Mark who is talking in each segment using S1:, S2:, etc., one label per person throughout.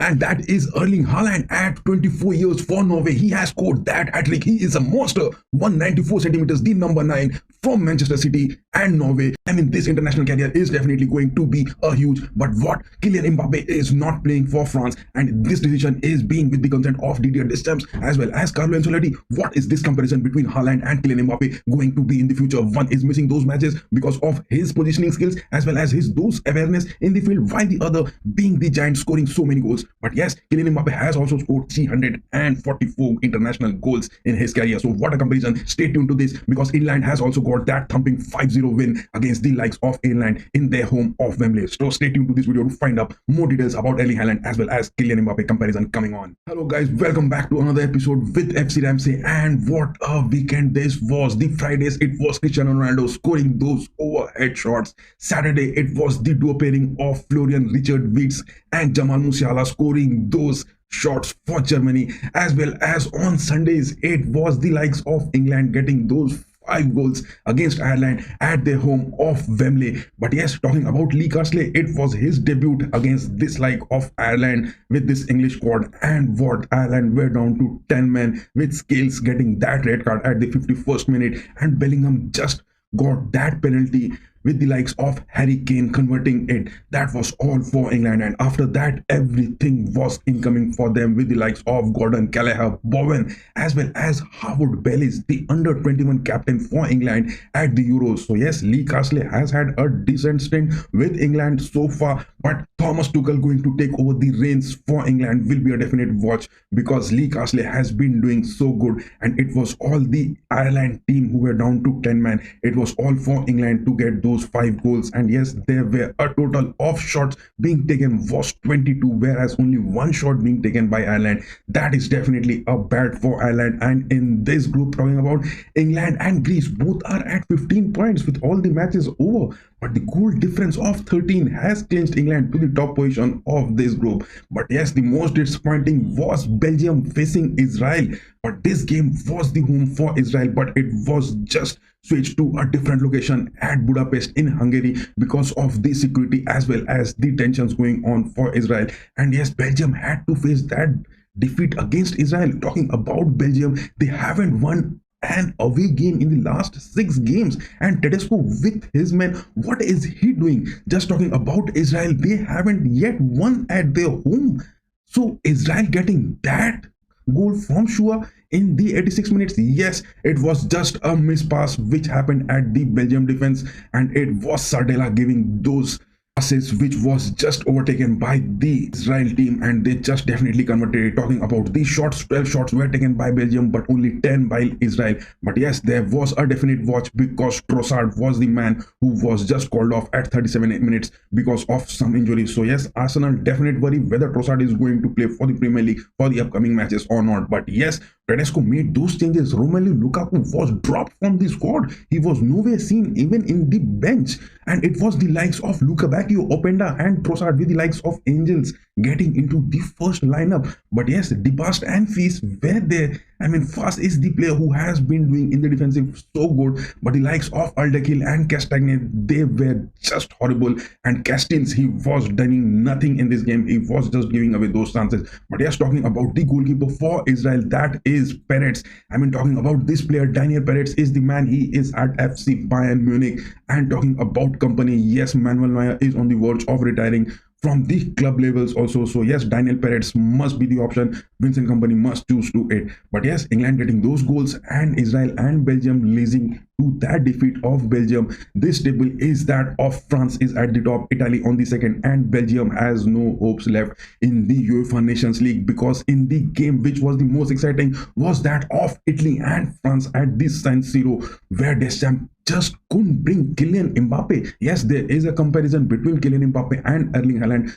S1: and that is Erling Haaland at 24 years for Norway. He has scored that hat-trick. He is a monster. 194 centimeters, the number 9 from Manchester City and Norway. I mean, this international career is definitely going to be a huge. But what? Kylian Mbappe is not playing for France, and this decision is being with the consent of Didier Deschamps as well as Carlo Ancelotti. What is this comparison between Haaland and Kylian Mbappe going to be in the future? One is missing those matches because of his positioning skills as well as his those awareness in the field, while the other being the giant scoring so many goals. But yes, Kylian Mbappe has also scored 344 international goals in his career. So what a comparison. Stay tuned to this because England has also got that thumping 5-0 win against the likes of Ireland in their home of Wembley. So stay tuned to this video to find out more details about Erling Haaland as well as Kylian Mbappe comparison coming on. Hello guys, welcome back to another episode with FC RAMSAY, and what a weekend this was. The Fridays it was Cristiano Ronaldo scoring those overhead shots. Saturday it was the duo pairing of Florian Richard-Weitz and Jamal Musiala scoring those shots for Germany, as well as on Sundays it was the likes of England getting those 5 goals against Ireland at their home of Wembley. But yes, talking about Lee Carsley, it was his debut against this like of Ireland with this English squad, and what, Ireland were down to 10 men with Scales getting that red card at the 51st minute, and Bellingham just got that penalty with the likes of Harry Kane converting it. That was all for England, and after that everything was incoming for them with the likes of Gordon, Gallagher, Bowen as well as Howard Bellis, the under-21 captain for England at the Euros. So yes, Lee Carsley has had a decent stint with England so far, but Thomas Tuchel going to take over the reins for England will be a definite watch because Lee Carsley has been doing so good, and it was all the Ireland team who were down to 10 men. It was all for England to get those 5 goals, and yes, there were a total of shots being taken was 22, whereas only 1 shot being taken by Ireland. That is definitely a bad for Ireland. And in this group, talking about England and Greece, both are at 15 points with all the matches over, but the goal difference of 13 has clinched England to the top position of this group. But yes, the most disappointing was Belgium facing Israel, but this game was the home for Israel, but it was just switched to a different location at Budapest in Hungary because of the security as well as the tensions going on for Israel. And yes, Belgium had to face that defeat against Israel. Talking about Belgium, they haven't won an away game in the last 6 games, and Tedesco with his men, what is he doing? Just talking about Israel, they haven't yet won at their home. So Israel getting that goal from Shua in the 86 minutes. Yes, it was just a mispass which happened at the Belgium defense, and it was Sardella giving those passes which was just overtaken by the Israel team, and they just definitely converted it. Talking about the shots, 12 shots were taken by Belgium but only 10 by Israel. But yes, there was a definite watch because Trossard was the man who was just called off at 37 minutes because of some injuries. So yes, Arsenal definite worry whether Trossard is going to play for the Premier League for the upcoming matches or not. But yes, Tedesco made those changes. Romelu Lukaku was dropped from the squad. He was nowhere seen even in the bench, and it was the likes of Luka Bacchio, Openda and Trossard with the likes of Angels getting into the first lineup. But yes, Debast and Feast were there. I mean, Fast is the player who has been doing in the defensive so good, but the likes of Alderkill and Castagne, they were just horrible. And Castins, he was doing nothing in this game. He was just giving away those chances. But yes, talking about the goalkeeper for Israel, that is Peretz. I mean, talking about this player, Daniel Peretz is the man. He is at FC Bayern Munich. And talking about company, yes, Manuel Neuer is on the verge of retiring from the club levels also. So yes, Daniel Peretz must be the option. Vincent Kompany must choose to it. But yes, England getting those goals and Israel and Belgium losing to that defeat of Belgium. This table is that of France is at the top, Italy on the second, and Belgium has no hopes left in the UEFA Nations League, because in the game which was the most exciting was that of Italy and France at the San Siro, where Deschamps just couldn't bring Kylian Mbappe. Yes, there is a comparison between Kylian Mbappe and Erling Haaland.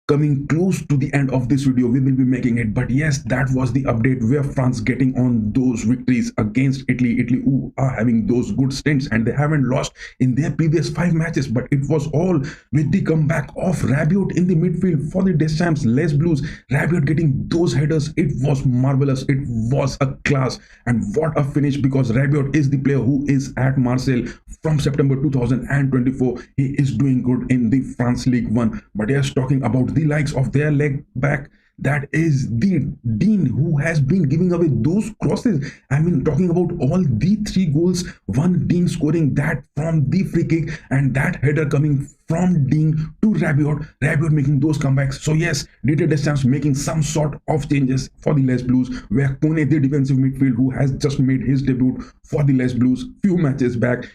S1: Coming close to the end of this video, we will be making it. But yes, that was the update where France getting on those victories against Italy who are having those good stints, and they haven't lost in their previous 5 matches. But it was all with the comeback of Rabiot in the midfield for the Deschamps Les Blues. Rabiot getting those headers, it was marvelous. It was a class, and what a finish, because Rabiot is the player who is at Marseille from September 2024. He is doing good in the France League 1. But yes, talking about about the likes of their leg back, that is the Dean, who has been giving away those crosses. I mean, talking about all the 3 goals, one Dean scoring that from the free kick, and that header coming from Dean to Rabiot making those comebacks. So yes, Didier Deschamps making some sort of changes for the Les Blues, where Kone, the defensive midfield who has just made his debut for the Les Blues few matches back,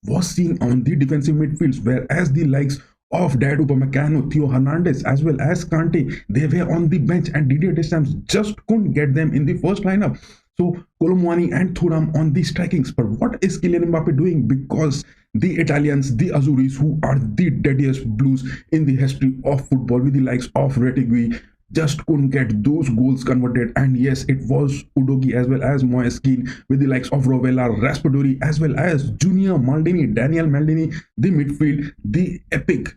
S1: was seen on the defensive midfields, whereas the likes of Dayot Upamecano, Theo Hernandez, as well as Kante, they were on the bench, and Didier Deschamps just couldn't get them in the first lineup. So Colomwani and Thuram on the striking spot. What is Kylian Mbappe doing? Because the Italians, the Azuris, who are the deadliest Blues in the history of football, with the likes of Retegui, just couldn't get those goals converted. And yes, it was Udogi as well as Moise Kean, with the likes of Rovella, Raspadori, as well as Junior Maldini, Daniel Maldini, the midfield, the epic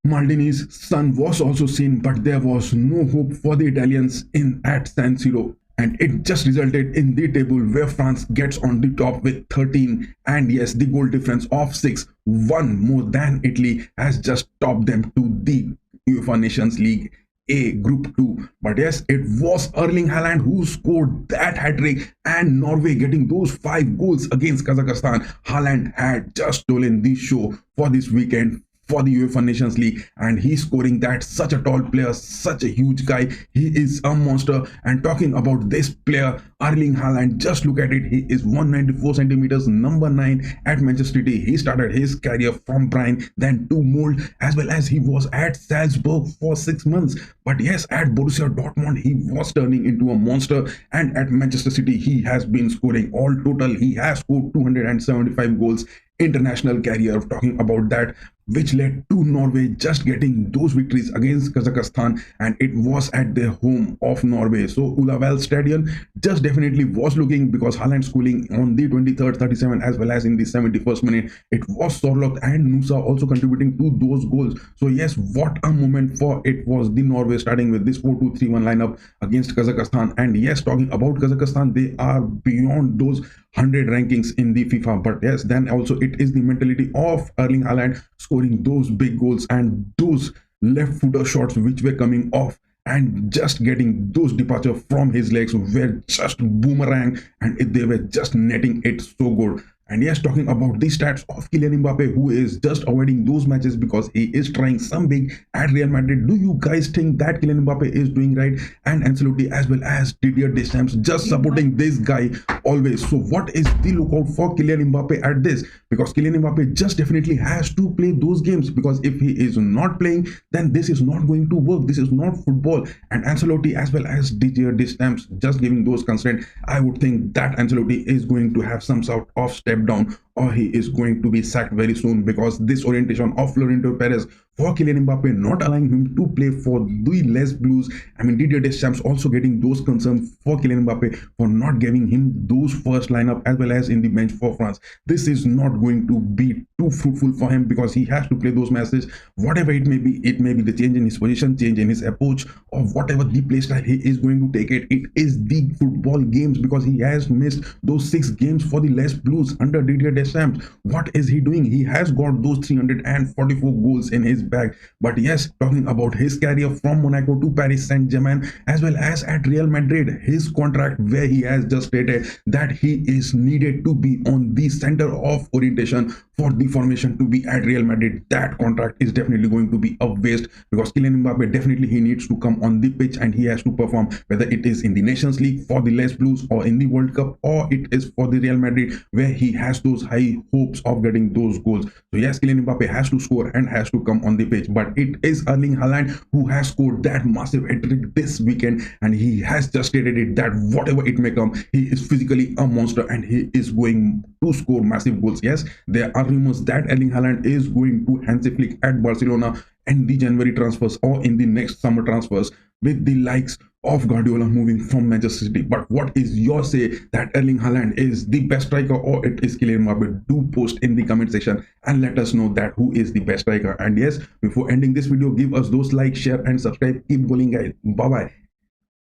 S1: Maldini's son was also seen, but there was no hope for the Italians at San Siro. And it just resulted in the table where France gets on the top with 13, and yes, the goal difference of 6, one more than Italy, has just topped them to the UEFA Nations League A Group 2. But yes, it was Erling Haaland who scored that hat-trick, and Norway getting those 5 goals against Kazakhstan. Haaland had just stolen the show for this weekend for the UEFA Nations League, and he's scoring that. Such a tall player, such a huge guy, he is a monster. And talking about this player, Erling Haaland, just look at it, he is 194 centimeters, number 9 at Manchester City. He started his career from Brian, then to Mold, as well as he was at Salzburg for 6 months. But yes, at Borussia Dortmund, he was turning into a monster, and at Manchester City, he has been scoring. All total, he has scored 275 goals international career, talking about that, which led to Norway just getting those victories against Kazakhstan, and it was at the home of Norway. So Ulaval Stadium just definitely was looking, because Haaland scoring on the 23rd, 37th, as well as in the 71st minute. It was Sorloth and Nusa also contributing to those goals. So yes, what a moment for it was the Norway, starting with this 4-2-3-1 lineup against Kazakhstan. And yes, talking about Kazakhstan, they are beyond those 100 rankings in the FIFA. But yes, then also it is the mentality of Erling Haaland scoring those big goals, and those left footer shots which were coming off and just getting those departure from his legs were just boomerang, and they were just netting it so good. And yes, talking about the stats of Kylian Mbappe, who is just avoiding those matches because he is trying some big at Real Madrid. Do you guys think that Kylian Mbappe is doing right? And Ancelotti as well as Didier Deschamps just supporting this guy always. So what is the lookout for Kylian Mbappe at this? Because Kylian Mbappe just definitely has to play those games, because if he is not playing, then this is not going to work. This is not football. And Ancelotti as well as Didier Deschamps just giving those consent, I would think that Ancelotti is going to have some sort of step down, or he is going to be sacked very soon, because this orientation of Florentino Perez for Kylian Mbappe, not allowing him to play for the Les Blues. I mean, Didier Deschamps also getting those concerns for Kylian Mbappe for not giving him those first lineup as well as in the bench for France. This is not going to be too fruitful for him, because he has to play those matches, whatever it may be. It may be the change in his position, change in his approach, or whatever the play style he is going to take it. It is the football games, because he has missed those 6 games for the Les Blues under Didier Deschamps. What is he doing? He has got those 344 goals in his bag. But yes, talking about his career from Monaco to Paris Saint-Germain, as well as at Real Madrid, his contract where he has just stated that he is needed to be on the center of orientation for the formation to be at Real Madrid, that contract is definitely going to be a waste, because Kylian Mbappe definitely he needs to come on the pitch and he has to perform, whether it is in the Nations League for the Les Blues, or in the World Cup, or it is for the Real Madrid where he has those high hopes of getting those goals. So yes, Kylian Mbappe has to score and has to come on the pitch, but it is Erling Haaland who has scored that massive hat-trick this weekend, and he has just stated it that whatever it may come, he is physically a monster and he is going to score massive goals. Yes, there are rumors that Erling Haaland is going to Hansi Flick at Barcelona in the January transfers or in the next summer transfers, with the likes of Guardiola moving from Manchester City. But what is your say, that Erling Haaland is the best striker or it is Kylian Mbappe? Do post in the comment section and let us know that who is the best striker. And yes, before ending this video, give us those likes, share and subscribe. Keep going guys. Bye bye.